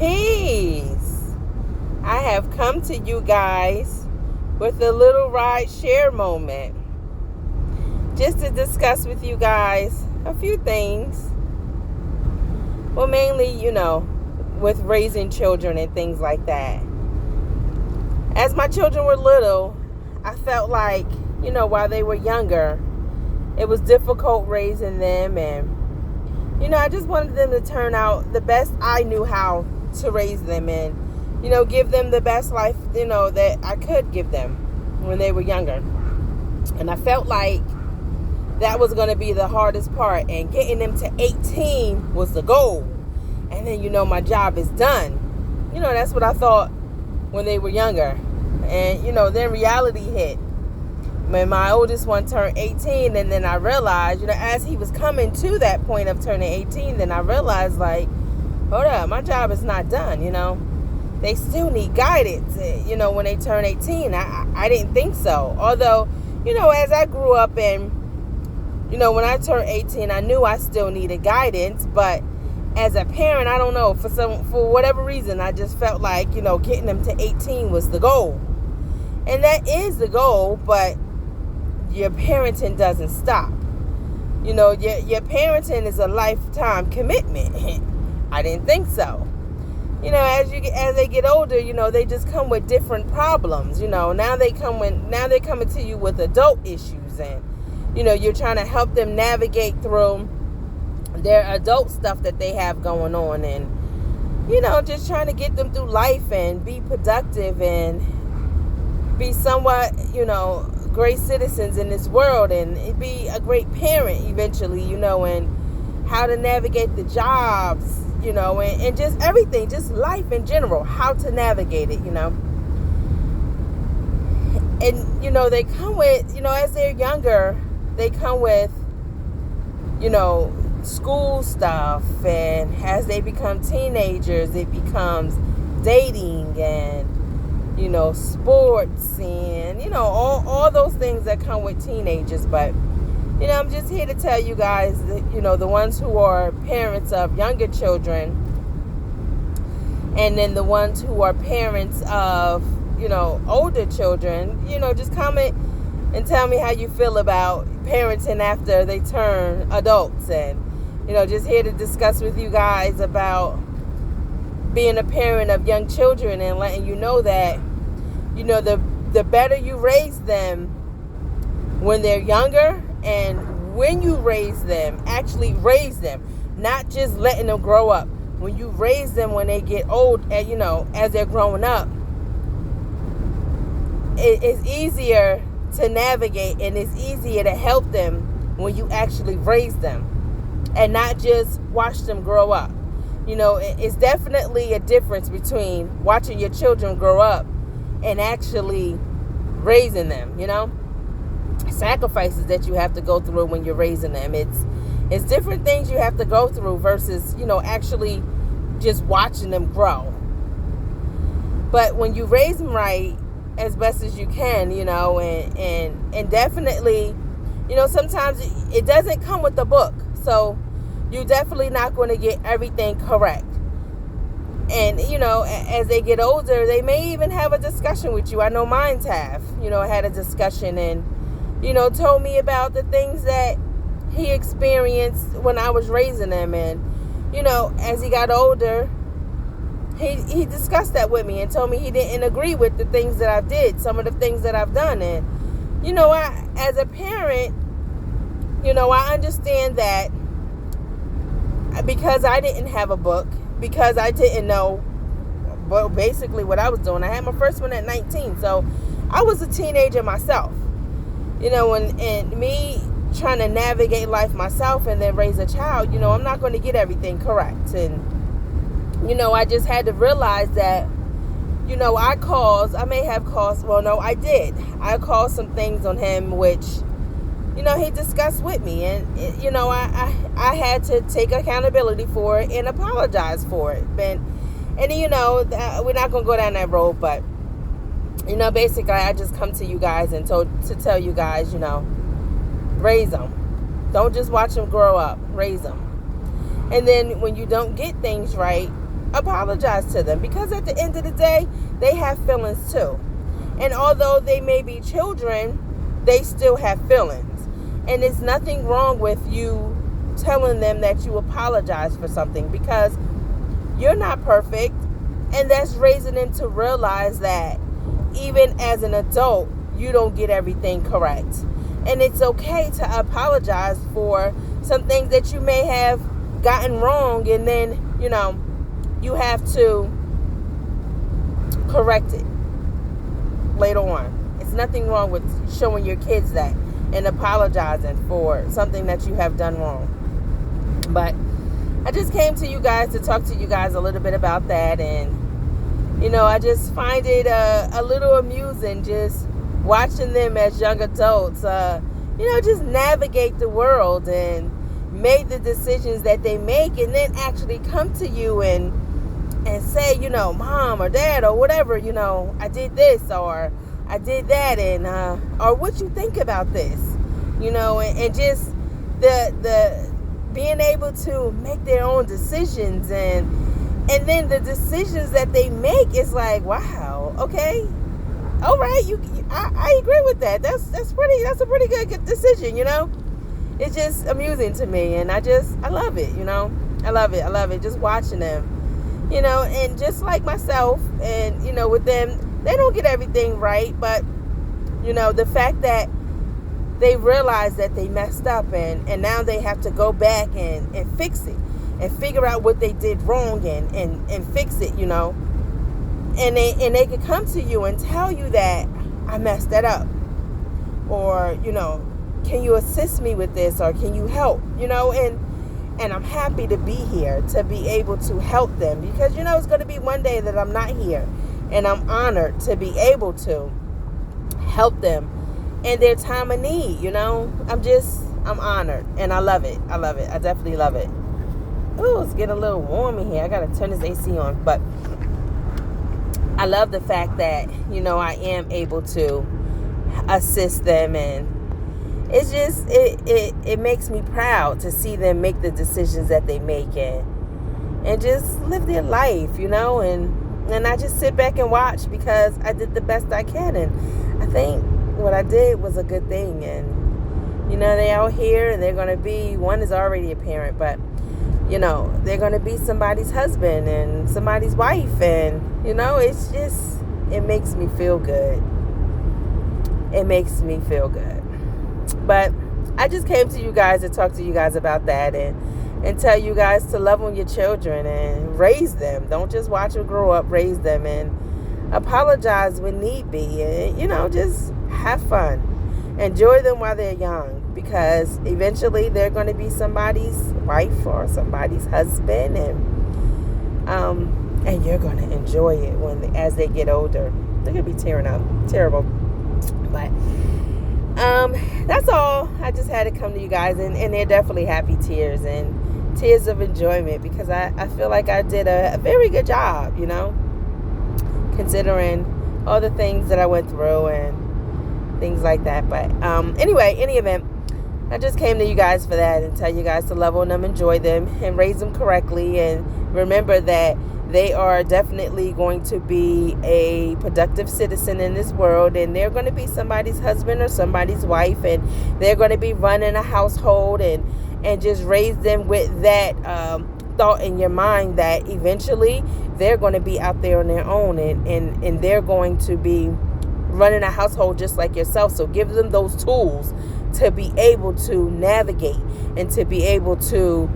Peace. I have come to you guys with a little ride share moment just to discuss with you guys a few things. Well, mainly, with raising children and things like that. As my children were little, I felt like, while they were younger, it was difficult raising them, and I just wanted them to turn out the best I knew how to raise them and, give them the best life, that I could give them when they were younger. And I felt like that was going to be the hardest part, and getting them to 18 was the goal. And then, my job is done. That's what I thought when they were younger. And, then reality hit. When my oldest one turned 18, and then I realized, as he was coming to that point of turning 18, then I realized, hold up, my job is not done, They still need guidance, when they turn 18. I didn't think so. Although, as I grew up and, when I turned 18, I knew I still needed guidance. But as a parent, I don't know, for whatever reason, I just felt like, getting them to 18 was the goal. And that is the goal, but your parenting doesn't stop. Your parenting is a lifetime commitment. I didn't think so. As they get older, they just come with different problems. Now they're coming to you with adult issues, and you're trying to help them navigate through their adult stuff that they have going on, and just trying to get them through life and be productive and be somewhat, great citizens in this world, and be a great parent eventually, and how to navigate the jobs, and just everything, just life in general, how to navigate it, And, they come with, as they're younger, they come with, school stuff, and as they become teenagers, it becomes dating and, sports and, all those things that come with teenagers. But, I'm just here to tell you guys that, the ones who are parents of younger children, and then the ones who are parents of, older children, just comment and tell me how you feel about parenting after they turn adults. And, just here to discuss with you guys about being a parent of young children, and letting you know that, the better you raise them when they're younger, and when you raise them, actually raise them, not just letting them grow up. When you raise them when they get old, and, as they're growing up, it's easier to navigate, and it's easier to help them when you actually raise them and not just watch them grow up. It's definitely a difference between watching your children grow up and actually raising them, sacrifices that you have to go through when you're raising them. It's different things you have to go through versus, actually just watching them grow. But when you raise them right, as best as you can, and definitely, sometimes it doesn't come with the book. So you're definitely not going to get everything correct. And, as they get older, they may even have a discussion with you. I know mines have, had a discussion and, told me about the things that he experienced when I was raising them. And, as he got older, he discussed that with me and told me he didn't agree with the things that I did, some of the things that I've done. And, as a parent, I understand that because I didn't have a book, because I didn't know, well, basically what I was doing. I had my first one at 19, so I was a teenager myself, and me trying to navigate life myself and then raise a child, I'm not going to get everything correct. And, I just had to realize that, I may have caused, I did. I caused some things on him, which, he discussed with me, and, I had to take accountability for it and apologize for it. And we're not going to go down that road, but, basically I just come to you guys and to tell you guys, raise them. Don't just watch them grow up, raise them. And then when you don't get things right, apologize to them, because at the end of the day, they have feelings too. And although they may be children, they still have feelings. And there's nothing wrong with you telling them that you apologize for something, because you're not perfect. And that's raising them to realize that even as an adult, you don't get everything correct. And it's okay to apologize for some things that you may have gotten wrong, and then, you have to correct it later on. It's nothing wrong with showing your kids that and apologizing for something that you have done wrong. But I just came to you guys to talk to you guys a little bit about that. And I just find it a little amusing just watching them as young adults just navigate the world and make the decisions that they make, and then actually come to you and say, Mom or Dad or whatever, I did this or I did that, and or what you think about this, and just the being able to make their own decisions, and then the decisions that they make is like, wow, okay, all right, I agree with that. That's a pretty good decision, It's just amusing to me, and I love it, I love it just watching them, and just like myself, and with them, they don't get everything right, but the fact that they realize that they messed up, and now they have to go back and fix it and figure out what they did wrong and fix it, and they could come to you and tell you that I messed that up, or can you assist me with this, or can you help, and I'm happy to be here to be able to help them, because it's going to be one day that I'm not here, and I'm honored to be able to help them in their time of need. I'm honored, and I love it. I definitely love it. Ooh, it's getting a little warm in here. I gotta turn this AC on, but I love the fact that I am able to assist them, and it's just it makes me proud to see them make the decisions that they make, and just live their life, and I just sit back and watch, because I did the best I can, and I think what I did was a good thing. And they out here, and they're gonna be, one is already a parent, but they're gonna be somebody's husband and somebody's wife, and it's just, it makes me feel good. But I just came to you guys to talk to you guys about that, and tell you guys to love on your children and raise them. Don't just watch them grow up, raise them, and apologize when need be, and just have fun. Enjoy them while they're young, because eventually they're going to be somebody's wife or somebody's husband, and you're going to enjoy it as they get older. They're going to be tearing up. Terrible. But that's all. I just had to come to you guys, and they're definitely happy tears, and tears of enjoyment, because I feel like I did a very good job, considering all the things that I went through and things like that. But anyway, any event, I just came to you guys for that, and tell you guys to love on them, enjoy them, and raise them correctly, and remember that they are definitely going to be a productive citizen in this world, and they're going to be somebody's husband or somebody's wife, and they're going to be running a household, and just raise them with that thought in your mind that eventually they're going to be out there on their own, and they're going to be running a household just like yourself. So give them those tools to be able to navigate, and to be able to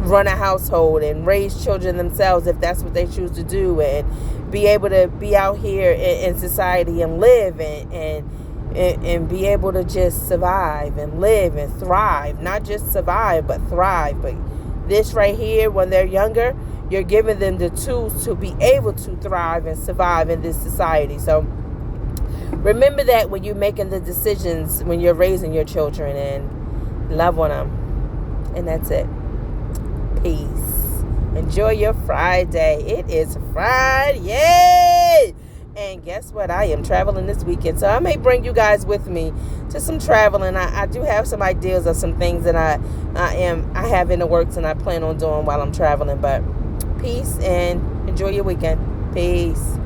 run a household and raise children themselves, if that's what they choose to do, and be able to be out here in society and live, and be able to just survive and live and thrive. Not just survive, but thrive. But this right here, when they're younger, you're giving them the tools to be able to thrive and survive in this society. So remember that when you're making the decisions, when you're raising your children, and love on them. And that's it. Peace. Enjoy your Friday. It is Friday. And guess what? I am traveling this weekend, so I may bring you guys with me to some traveling. I do have some ideas of some things that I have in the works, and I plan on doing while I'm traveling. But Peace and enjoy your weekend. Peace.